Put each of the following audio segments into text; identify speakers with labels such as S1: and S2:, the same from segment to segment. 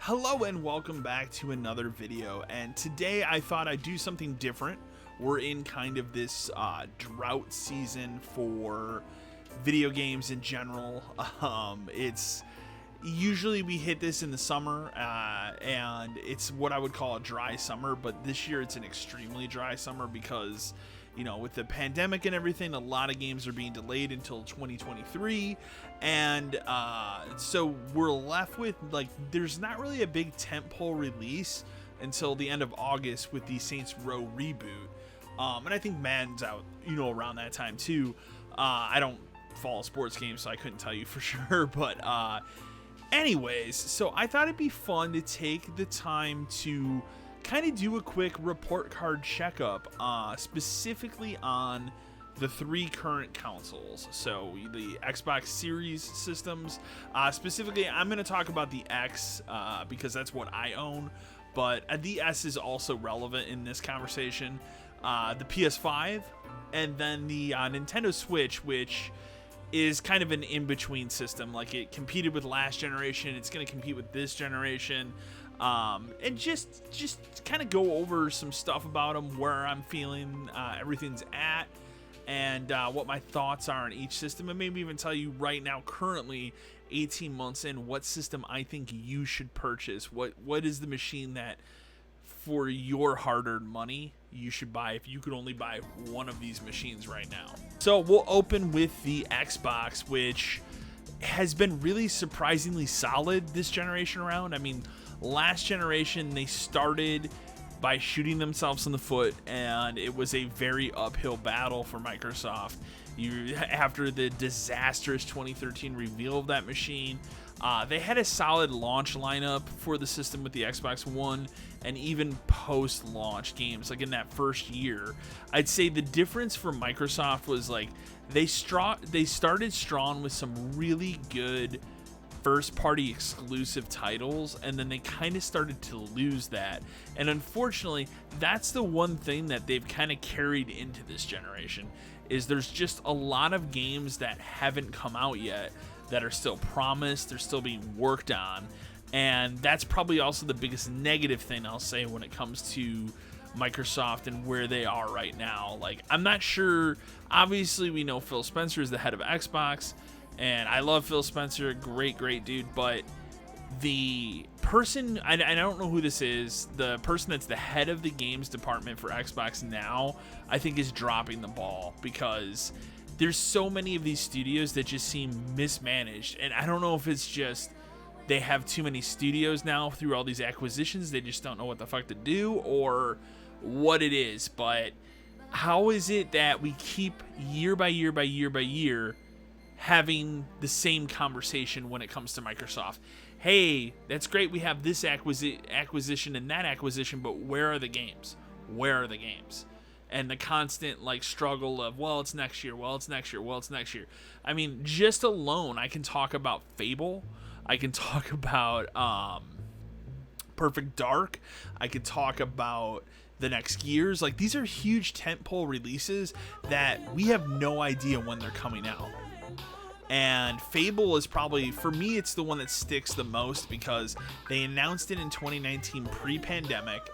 S1: Hello and welcome back to another video, and today I thought I'd do something different. We're in kind of this drought season for video games in general. It's usually we hit this in the summer, and it's what I would call a dry summer, but this year it's an extremely dry summer because, you know, with the pandemic and everything, a lot of games are being delayed until 2023, and so we're left with, like, there's not really a big tentpole release until the end of August with the Saints Row reboot, and I think Madden's out, you know, around that time too. I don't follow sports games, so I couldn't tell you for sure, but anyways, so I thought it'd be fun to take the time to kind of do a quick report card checkup, specifically on the three current consoles. So the Xbox Series systems, specifically I'm going to talk about the X, because that's what I own, but the S is also relevant in this conversation. The PS5, and then the Nintendo Switch, which is kind of an in-between system. Like, it competed with last generation, it's going to compete with this generation, and just kind of go over some stuff about them, where I'm feeling everything's at, and what my thoughts are on each system, and maybe even tell you right now, currently 18 months in, what system I think you should purchase. What is the machine that, for your hard-earned money, you should buy if you could only buy one of these machines right now. So we'll open with the Xbox, which has been really surprisingly solid this generation around. I mean, last generation they started by shooting themselves in the foot, and it was a very uphill battle for Microsoft. After the disastrous 2013 reveal of that machine, they had a solid launch lineup for the system with the Xbox One, and even post-launch games, like in that first year. I'd say the difference for Microsoft was, like, they started strong with some really good first-party exclusive titles, and then they kind of started to lose that. And unfortunately, that's the one thing that they've kind of carried into this generation, is there's just a lot of games that haven't come out yet that are still promised, they're still being worked on, and that's probably also the biggest negative thing I'll say when it comes to Microsoft and where they are right now. Like, I'm not sure, obviously we know Phil Spencer is the head of Xbox, and I love Phil Spencer, great dude, but the person, I don't know who this is, the person that's the head of the games department for Xbox now, I think is dropping the ball, because there's so many of these studios that just seem mismanaged, and I don't know if it's just they have too many studios now through all these acquisitions, they just don't know what the fuck to do, or what it is. But how is it that we keep year by year having the same conversation when it comes to Microsoft? Hey, that's great, we have this acquisition and that acquisition, but where are the games? Where are the games? And the constant, like, struggle of, well, it's next year, well, it's next year, well, it's next year. I mean, just alone, I can talk about Fable, I can talk about Perfect Dark, I could talk about the next Gears. Like, these are huge tentpole releases that we have no idea when they're coming out. And Fable is probably, for me, it's the one that sticks the most, because they announced it in 2019 pre-pandemic,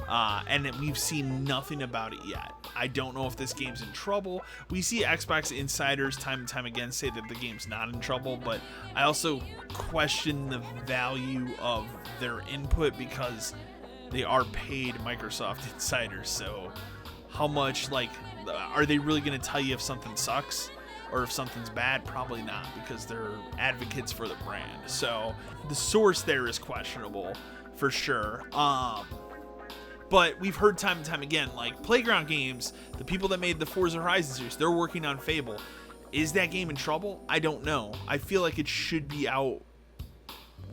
S1: and we've seen nothing about it yet. I don't know if this game's in trouble. We see Xbox insiders time and time again say that the game's not in trouble, but I also question the value of their input, because they are paid Microsoft insiders. So how much, like, are they really going to tell you if something sucks or if something's bad? Probably not, because they're advocates for the brand. So the source there is questionable for sure. But we've heard time and time again, like, Playground Games, the people that made the Forza Horizon series, they're working on Fable. Is that game in trouble? I don't know. I feel like it should be out,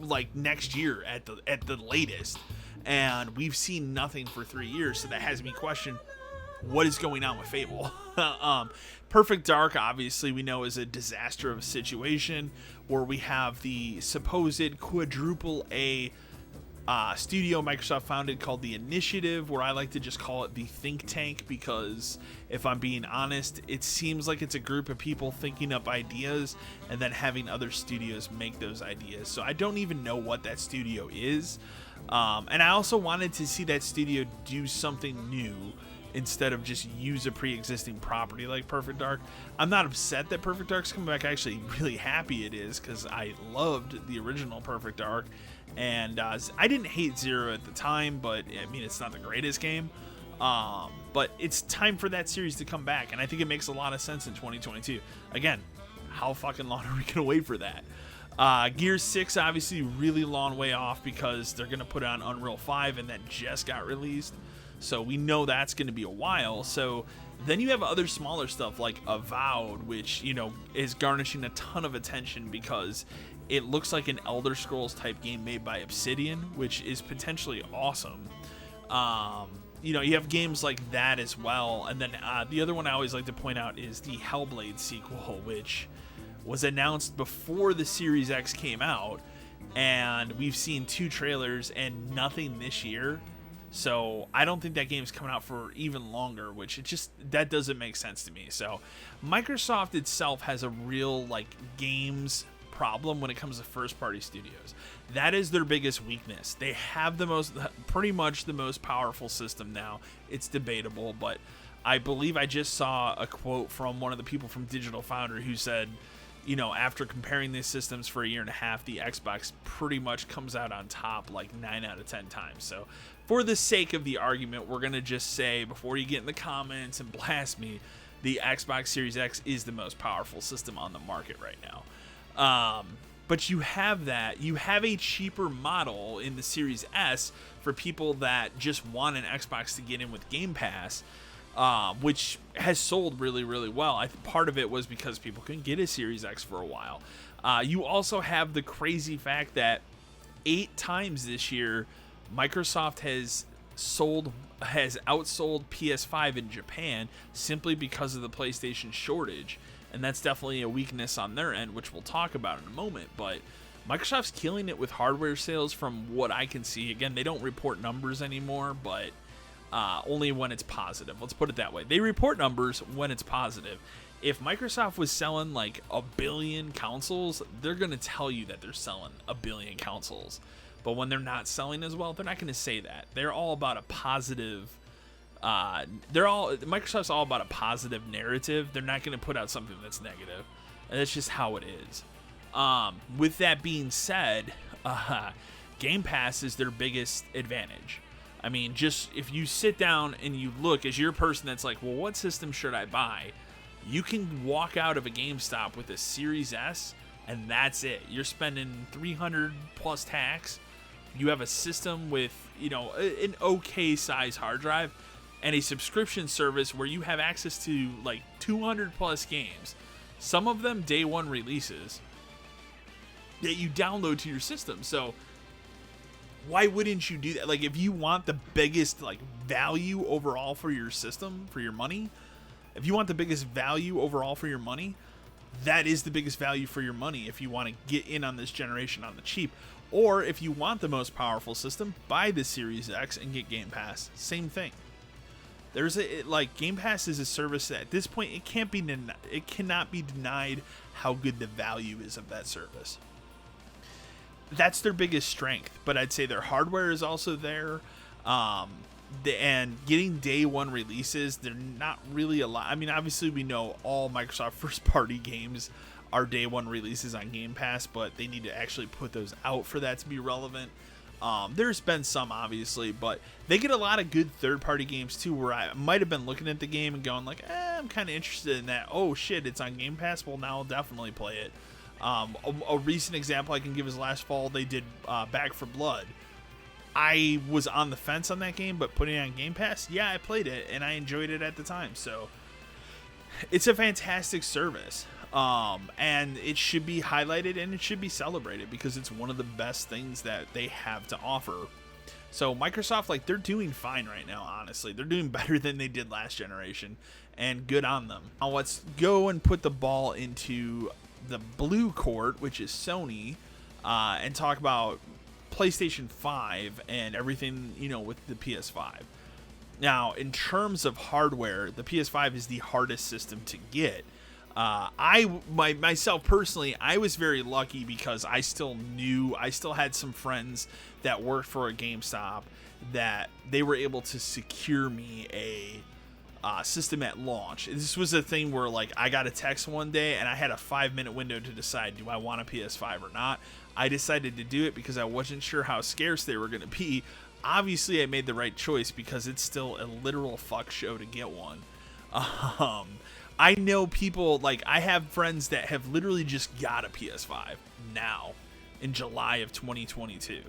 S1: like, next year at the latest, and we've seen nothing for 3 years, so that has me question what is going on with Fable. Perfect Dark, obviously, we know is a disaster of a situation, where we have the supposed quadruple A studio Microsoft founded called The Initiative, where I like to just call it the think tank, because if I'm being honest, it seems like it's a group of people thinking up ideas and then having other studios make those ideas. So I don't even know what that studio is. And I also wanted to see that studio do something new instead of just use a pre-existing property like Perfect Dark. I'm not upset that Perfect Dark's coming back. Actually, really happy it is, because I loved the original Perfect Dark. And I didn't hate Zero at the time, but I mean, it's not the greatest game. But it's time for that series to come back, and I think it makes a lot of sense in 2022. Again, how fucking long are we going to wait for that? Gears 6, obviously, really long way off, because they're going to put it on Unreal 5, and that just got released. So we know that's going to be a while. So then you have other smaller stuff like Avowed, which, you know, is garnishing a ton of attention because it looks like an Elder Scrolls type game made by Obsidian, which is potentially awesome. You know, you have games like that as well. And then the other one I always like to point out is the Hellblade sequel, which was announced before the Series X came out. And we've seen 2 trailers and nothing this year. So I don't think that game's coming out for even longer, which that doesn't make sense to me. So Microsoft itself has a real games problem when it comes to first party studios. That is their biggest weakness. They have pretty much the most powerful system now. It's debatable, but I believe I just saw a quote from one of the people from Digital Foundry who said, you know, after comparing these systems for a year and a half, the Xbox pretty much comes out on top 9 out of 10 times. So for the sake of the argument, we're going to just say, before you get in the comments and blast me, the Xbox Series X is the most powerful system on the market right now. But you have a cheaper model in the Series S for people that just want an Xbox to get in with Game Pass, which has sold really, really well. I think part of it was because people couldn't get a Series X for a while. You also have the crazy fact that 8 times this year, Microsoft has outsold PS5 in Japan simply because of the PlayStation shortage. And that's definitely a weakness on their end, which we'll talk about in a moment. But Microsoft's killing it with hardware sales from what I can see. Again, they don't report numbers anymore, but only when it's positive. Let's put it that way. They report numbers when it's positive. If Microsoft was selling 1 billion consoles, they're going to tell you that they're selling 1 billion consoles. But when they're not selling as well, they're not going to say that. They're all about a positive... Microsoft's all about a positive narrative. They're not going to put out something that's negative. And that's just how it is. With that being said, Game Pass is their biggest advantage. I mean, just if you sit down and you look as you're a person that's like, well, what system should I buy? You can walk out of a GameStop with a Series S, and that's it. You're spending $300 plus tax. You have a system with, you know, an okay size hard drive and a subscription service where you have access to 200 plus games, some of them day one releases, that you download to your system. So why wouldn't you do that? If you want the biggest value overall for your system, for your money, if you want the biggest value overall for your money, that is the biggest value for your money if you want to get in on this generation on the cheap. Or if you want the most powerful system, buy the Series X and get Game Pass. Same thing. There's Game Pass is a service that at this point it cannot be denied how good the value is of that service. That's their biggest strength, but I'd say their hardware is also there. And getting day one releases, they're not really a lot. I mean, obviously we know all Microsoft first party games are day one releases on Game Pass, but they need to actually put those out for that to be relevant. There's been some, obviously, but they get a lot of good third-party games, too, where I might have been looking at the game and going I'm kind of interested in that. Oh, shit, it's on Game Pass? Well, now I'll definitely play it. A recent example I can give is last fall, they did Back 4 Blood. I was on the fence on that game, but putting it on Game Pass, yeah, I played it, and I enjoyed it at the time. So it's a fantastic service. And it should be highlighted and it should be celebrated because it's one of the best things that they have to offer. So Microsoft, they're doing fine right now, honestly. They're doing better than they did last generation, and good on them. Now let's go and put the ball into the blue court, which is Sony, and talk about PlayStation 5 and everything, you know, with the PS5. Now, in terms of hardware, the PS5 is the hardest system to get. Myself personally, I was very lucky because I still had some friends that worked for a GameStop that they were able to secure me a system at launch. This was a thing where, like, I got a text one day and I had a 5-minute window to decide, do I want a PS5 or not? I decided to do it because I wasn't sure how scarce they were going to be. Obviously, I made the right choice because it's still a literal fuck show to get one. I know people, like, I have friends that have literally just got a PS5 now in July of 2022.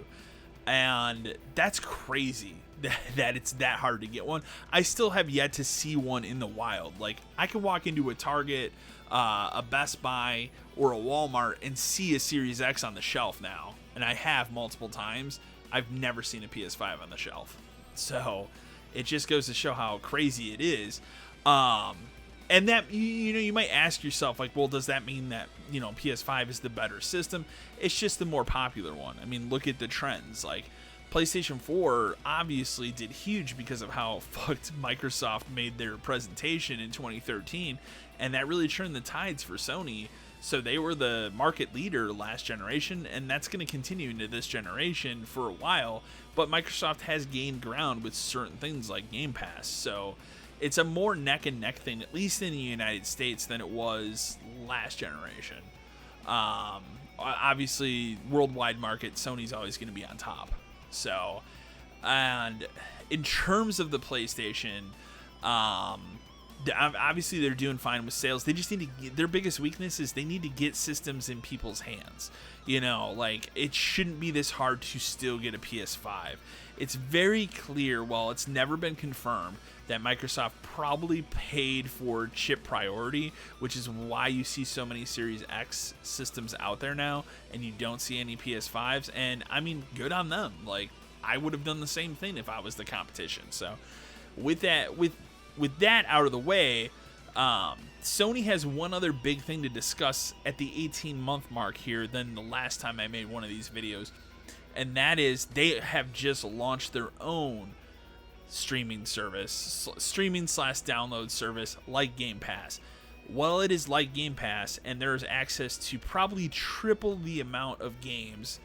S1: And that's crazy that it's that hard to get one. I still have yet to see one in the wild. Like, I can walk into a Target, a Best Buy, or a Walmart and see a Series X on the shelf now. And I have multiple times. I've never seen a PS5 on the shelf. So it just goes to show how crazy it is. And that, you know, you might ask yourself, like, well, does that mean that, you know, PS5 is the better system? It's just the more popular one. I mean, look at the trends. Like, PlayStation 4 obviously did huge because of how fucked Microsoft made their presentation in 2013, and that really turned the tides for Sony. So they were the market leader last generation, and that's going to continue into this generation for a while. But Microsoft has gained ground with certain things like Game Pass. So it's a more neck and neck thing, at least in the United States, than it was last generation. Obviously, worldwide market, Sony's always going to be on top. So, and in terms of the PlayStation, obviously they're doing fine with sales. They just need to their biggest weakness is they need to get systems in people's hands. You know, like, it shouldn't be this hard to still get a PS5. It's very clear, while it's never been confirmed, that Microsoft probably paid for chip priority, which is why you see so many Series X systems out there now and you don't see any PS5s. And I mean, good on them. Like, I would have done the same thing if I was the competition. So with that out of the way, Sony has one other big thing to discuss at the 18-month mark here than the last time I made one of these videos, and that is they have just launched their own streaming service, streaming/download service like Game Pass. Well, it is like Game Pass, and there's access to probably triple the amount of games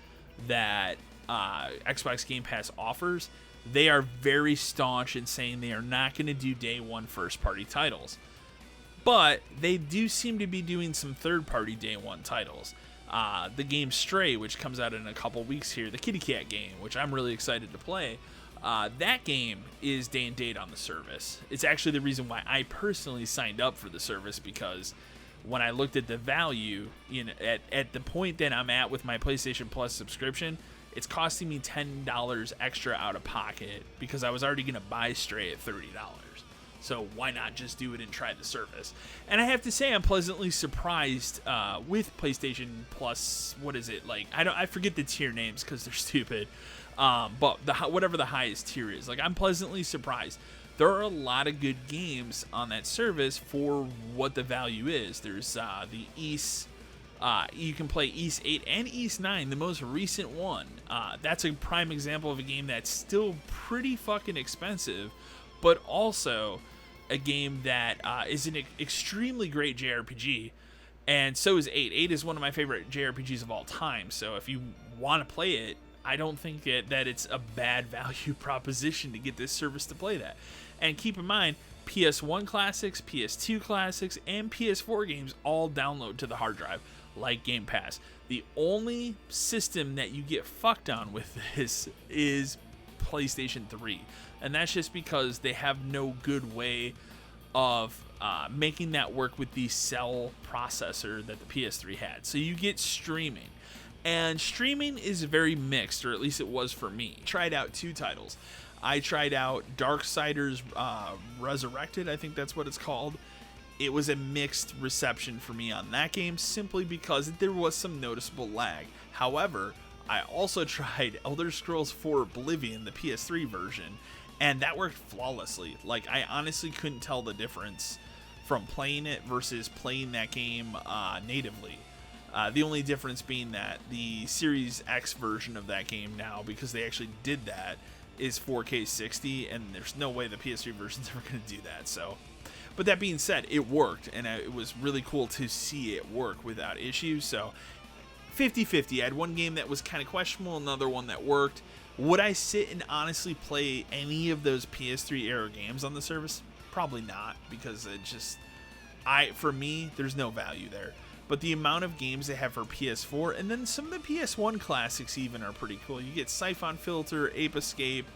S1: that Xbox Game Pass offers. They are very staunch in saying they are not going to do day one first-party titles. But they do seem to be doing some third-party day one titles. The game Stray, which comes out in a couple weeks here, the Kitty Cat game, which I'm really excited to play, that game is day and date on the service. It's actually the reason why I personally signed up for the service, because when I looked at the value, you know, at the point that I'm at with my PlayStation Plus subscription, it's costing me $10 extra out of pocket because I was already going to buy Stray at $30. So why not just do it and try the service? And I have to say, I'm pleasantly surprised with PlayStation Plus. What is it like? I forget the tier names because they're stupid. But whatever the highest tier is, like, I'm pleasantly surprised. There are a lot of good games on that service for what the value is. There's the Ys. You can play Ys 8 and Ys 9, the most recent one. That's a prime example of a game that's still pretty fucking expensive, but also a game that is an extremely great JRPG, and so is 8. 8 is one of my favorite JRPGs of all time, so if you want to play it, I don't think that it's a bad value proposition to get this service to play that. And keep in mind, PS1 classics, PS2 classics, and PS4 games all download to the hard drive, like Game Pass. The only system that you get fucked on with this is PlayStation 3, and that's just because they have no good way of making that work with the cell processor that the PS3 had. So you get streaming, and streaming is very mixed, or at least it was for me. I tried out 2 titles. I tried out Darksiders Resurrected, I think that's what it's called. It was a mixed reception for me on that game, simply because there was some noticeable lag. However, I also tried Elder Scrolls 4 Oblivion, the PS3 version, and that worked flawlessly. Like, I honestly couldn't tell the difference from playing it versus playing that game natively. The only difference being that the Series X version of that game now, because they actually did that, is 4K 60, and there's no way the PS3 version's ever going to do that. So, but that being said, it worked, and it was really cool to see it work without issues. So 50-50. I had one game that was kind of questionable, another one that worked. Would I sit and honestly play any of those PS3 era games on the service? Probably not, because it just, for me, there's no value there. But the amount of games they have for PS4, and then some of the PS1 classics even, are pretty cool. You get Siphon Filter, Ape Escape,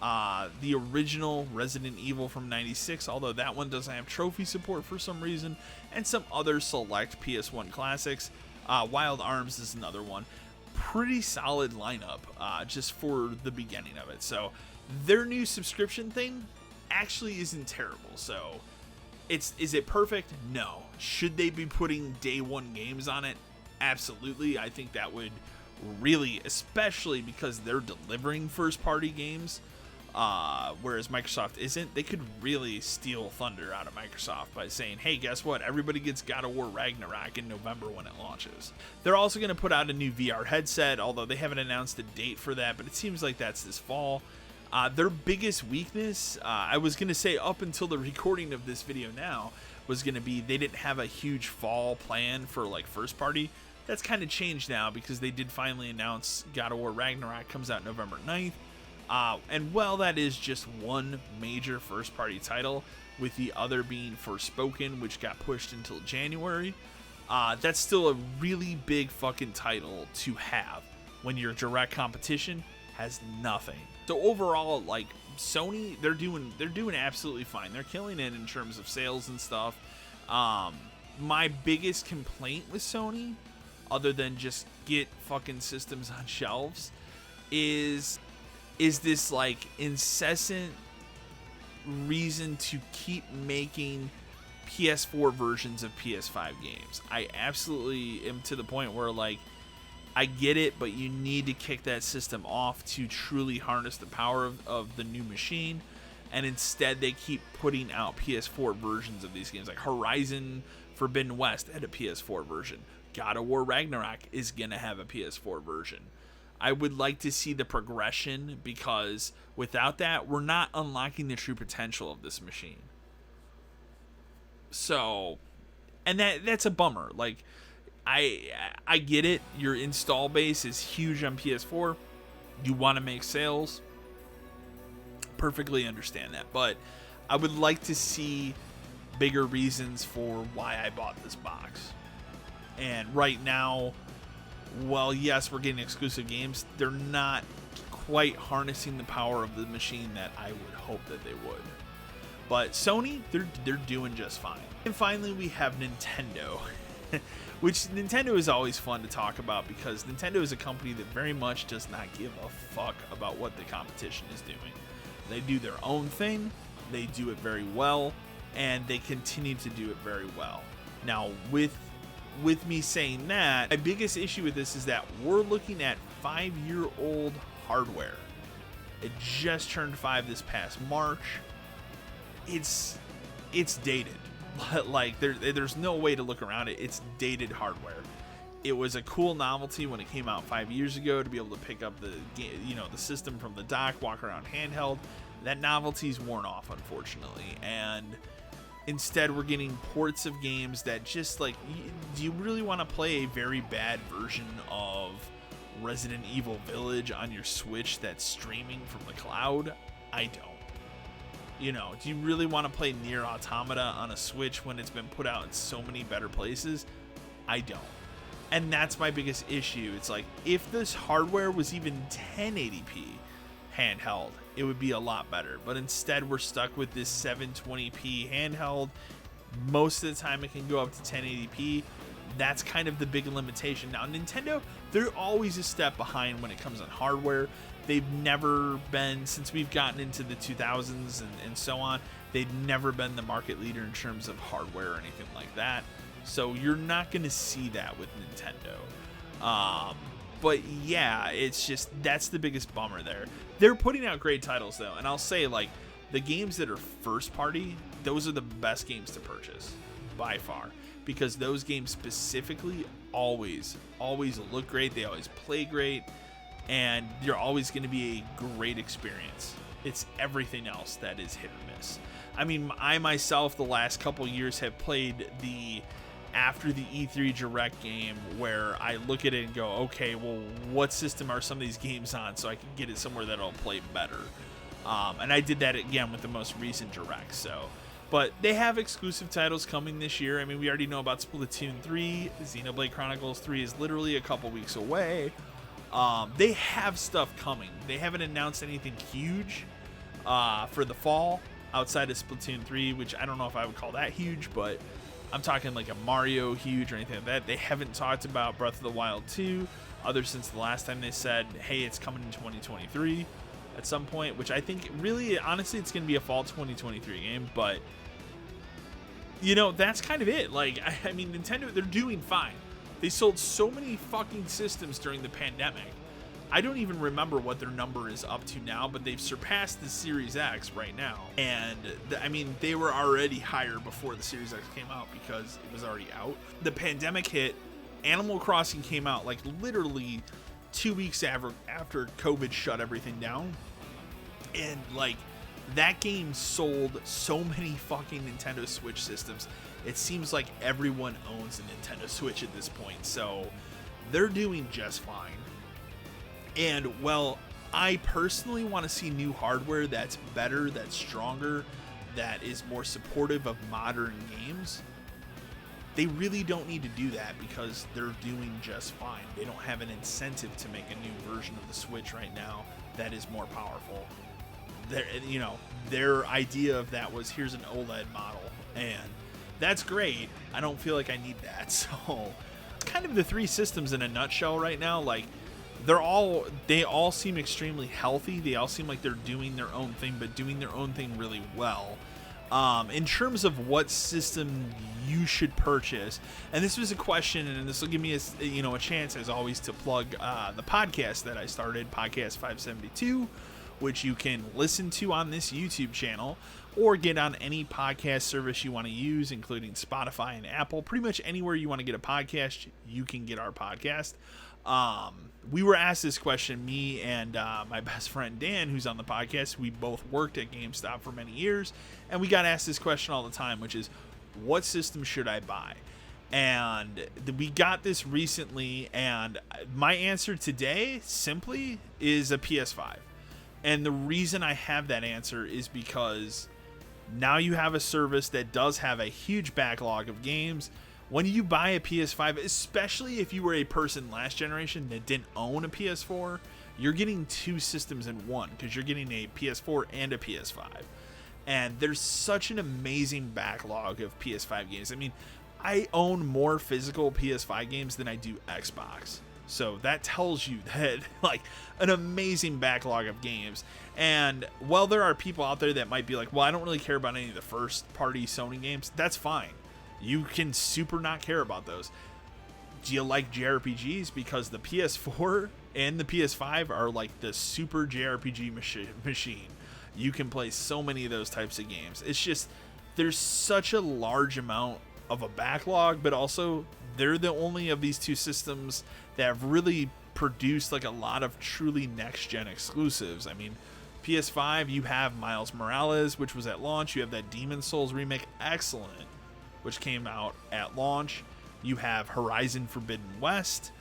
S1: the original Resident Evil from '96, although that one doesn't have trophy support for some reason, and some other select PS1 classics. Wild Arms is another one. Pretty solid lineup, just for the beginning of it. So their new subscription thing actually isn't terrible. So is it perfect? No. Should they be putting day one games on it? Absolutely. I think that would really, especially because they're delivering first party games, whereas Microsoft isn't. They could really steal thunder out of Microsoft by saying, hey, guess what? Everybody gets God of War Ragnarok in November when it launches. They're also going to put out a new VR headset, although they haven't announced a date for that, but it seems like that's this fall. Their biggest weakness, I was going to say up until the recording of this video now, was going to be they didn't have a huge fall plan for like first party. That's kind of changed now because they did finally announce God of War Ragnarok comes out November 9th. And while that is just one major first party title, with the other being Forspoken, which got pushed until January, that's still a really big fucking title to have when your direct competition has nothing. So overall, like, Sony, they're doing absolutely fine. They're killing it in terms of sales and stuff. My biggest complaint with Sony, other than just get fucking systems on shelves, is this like incessant reason to keep making PS4 versions of PS5 games. I absolutely am to the point where, like, I get it, but you need to kick that system off to truly harness the power of the new machine. And instead, they keep putting out PS4 versions of these games. Like Horizon Forbidden West had a PS4 version. God of War Ragnarok is going to have a PS4 version. I would like to see the progression, because without that, we're not unlocking the true potential of this machine. So, and that's a bummer. Like, I get it. Your install base is huge on PS4. You want to make sales. Perfectly understand that. But I would like to see bigger reasons for why I bought this box. And right now, well, yes, we're getting exclusive games. They're not quite harnessing the power of the machine that I would hope that they would. But Sony, they're doing just fine. And finally, we have Nintendo. Which Nintendo is always fun to talk about, because Nintendo is a company that very much does not give a fuck about what the competition is doing. They do their own thing, they do it very well, and they continue to do it very well. Now, with me saying that, my biggest issue with this is that we're looking at 5-year-old hardware. It just turned 5 this past March. It's dated. Like, there's no way to look around it. It's dated hardware. It was a cool novelty when it came out 5 years ago to be able to pick up the system from the dock, walk around handheld. That novelty's worn off, unfortunately, and instead we're getting ports of games that just, like, do you really want to play a very bad version of Resident Evil Village on your Switch that's streaming from the cloud? I don't. You know, do you really want to play Nier Automata on a Switch when it's been put out in so many better places? I don't. And that's my biggest issue. It's like, if this hardware was even 1080p handheld, it would be a lot better. But instead, we're stuck with this 720p handheld. Most of the time, it can go up to 1080p. That's kind of the big limitation. Now, Nintendo, they're always a step behind when it comes on hardware. They've never been, since we've gotten into the 2000s and so on, they've never been the market leader in terms of hardware or anything like that. So you're not going to see that with Nintendo. But yeah, it's just, that's the biggest bummer there. They're putting out great titles, though. And I'll say, like, the games that are first party, those are the best games to purchase by far. Because those games specifically always look great. They always play great, and they're always going to be a great experience. It's everything else that is hit or miss. I mean, I myself, the last couple years, have played after the E3 Direct game, where I look at it and go, okay, well, what system are some of these games on so I can get it somewhere that'll play better? And I did that again with the most recent Direct. But they have exclusive titles coming this year. I mean, we already know about Splatoon 3. Xenoblade Chronicles 3 is literally a couple weeks away. They have stuff coming. They haven't announced anything huge for the fall outside of Splatoon 3, which I don't know if I would call that huge, but I'm talking like a Mario huge or anything like that. They haven't talked about Breath of the Wild 2 other since the last time they said, hey, it's coming in 2023 at some point, which I think really, honestly, it's going to be a fall 2023 game, but you know, that's kind of it. Like, I mean, Nintendo, they're doing fine. They sold so many fucking systems during the pandemic. I don't even remember what their number is up to now, but they've surpassed the Series X right now. And, I mean, they were already higher before the Series X came out because it was already out. The pandemic hit. Animal Crossing came out, like, literally 2 weeks after COVID shut everything down. And, like, that game sold so many fucking Nintendo Switch systems. It seems like everyone owns a Nintendo Switch at this point, so they're doing just fine. And, well, I personally want to see new hardware that's better, that's stronger, that is more supportive of modern games. They really don't need to do that because they're doing just fine. They don't have an incentive to make a new version of the Switch right now that is more powerful. Their idea of that was, here's an OLED model, and that's great. I don't feel like I need that. So, kind of the three systems in a nutshell right now. Like, they all seem extremely healthy. They all seem like they're doing their own thing, but doing their own thing really well. In terms of what system you should purchase, and this was a question, and this will give me a chance, as always, to plug the podcast that I started, Podcast 572, which you can listen to on this YouTube channel or get on any podcast service you want to use, including Spotify and Apple. Pretty much anywhere you want to get a podcast, you can get our podcast. We were asked this question, me and my best friend Dan, who's on the podcast. We both worked at GameStop for many years, and we got asked this question all the time, which is, what system should I buy? And we got this recently, and my answer today simply is a PS5. And the reason I have that answer is because now you have a service that does have a huge backlog of games. When you buy a PS5, especially if you were a person last generation that didn't own a PS4, you're getting two systems in one, because you're getting a PS4 and a PS5. And there's such an amazing backlog of PS5 games. I mean, I own more physical PS5 games than I do Xbox. So that tells you that, like, an amazing backlog of games. And while there are people out there that might be like, well, I don't really care about any of the first party Sony games, that's fine. You can super not care about those. Do you like JRPGs? Because the PS4 and the PS5 are like the super JRPG machine. You can play so many of those types of games. It's just, there's such a large amount of a backlog, but also they're the only of these two systems that have really produced like a lot of truly next-gen exclusives. I mean, PS5, you have Miles Morales, which was at launch. You have that Demon's Souls remake, excellent, which came out at launch. You have Horizon Forbidden West,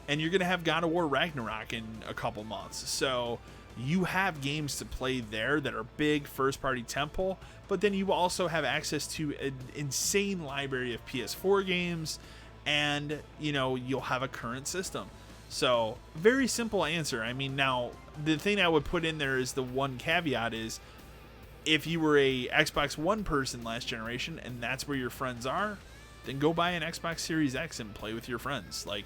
S1: and you're going to have God of War Ragnarok in a couple months. So you have games to play there that are big first-party tentpole, but then you also have access to an insane library of PS4 games, and, you'll have a current system. So, very simple answer. I mean, now, the thing I would put in there is the one caveat is, if you were a Xbox One person last generation and that's where your friends are, then go buy an Xbox Series X and play with your friends. Like,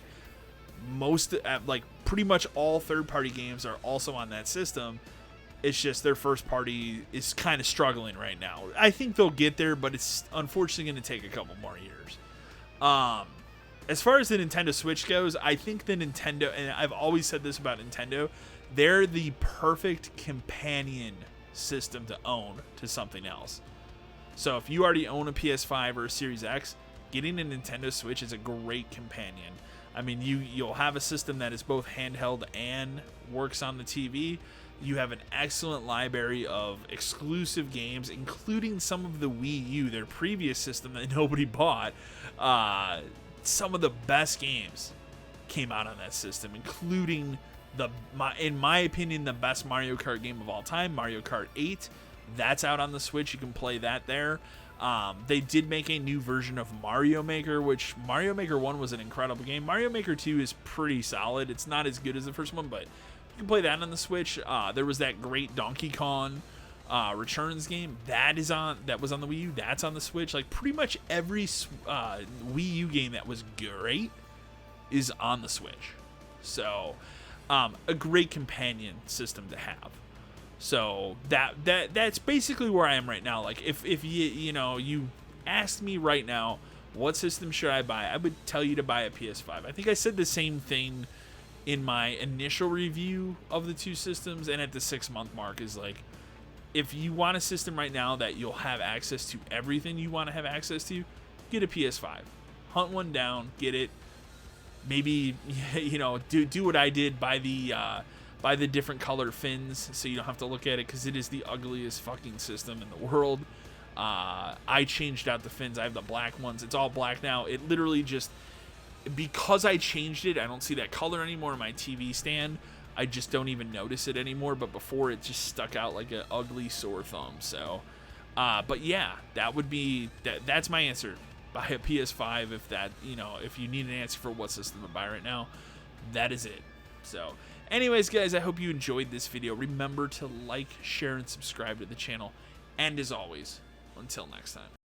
S1: pretty much all third-party games are also on that system. It's just their first party is kind of struggling right now. I think they'll get there, but it's unfortunately going to take a couple more years. As far as the Nintendo Switch goes, I think the Nintendo, and I've always said this about Nintendo, they're the perfect companion system to own to something else. So if you already own a PS5 or a Series X, getting a Nintendo Switch is a great companion. I mean, you'll have a system that is both handheld and works on the TV. You have an excellent library of exclusive games, including some of the Wii U, their previous system that nobody bought. Some of the best games came out on that system, including in my opinion, the best Mario Kart game of all time, Mario Kart 8. That's out on the Switch. You can play that there. They did make a new version of Mario Maker, which Mario Maker 1 was an incredible game. Mario Maker 2 is pretty solid. It's not as good as the first one, but you can play that on the Switch. There was that great Donkey Kong Returns game that was on the Wii U. That's on the Switch. Like, pretty much every Wii U game that was great is on the Switch. So a great companion system to have. So that's basically where I am right now. Like, if you asked me right now, what system should I buy, I would tell you to buy a PS5. I think I said the same thing in my initial review of the two systems, and at the 6-month mark, is like, if you want a system right now that you'll have access to everything you want to have access to, get a PS5. Hunt one down, get it. Maybe, do what I did, buy the different color fins so you don't have to look at it, because it is the ugliest fucking system in the world. I changed out the fins. I have the black ones. It's all black now. It literally just, because I changed it, I don't see that color anymore in my TV stand. I just don't even notice it anymore, but before it just stuck out like an ugly sore thumb. So, but yeah, that's my answer. Buy a PS5 if you need an answer for what system to buy right now. That is it. So, anyways, guys, I hope you enjoyed this video. Remember to like, share, and subscribe to the channel. And as always, until next time.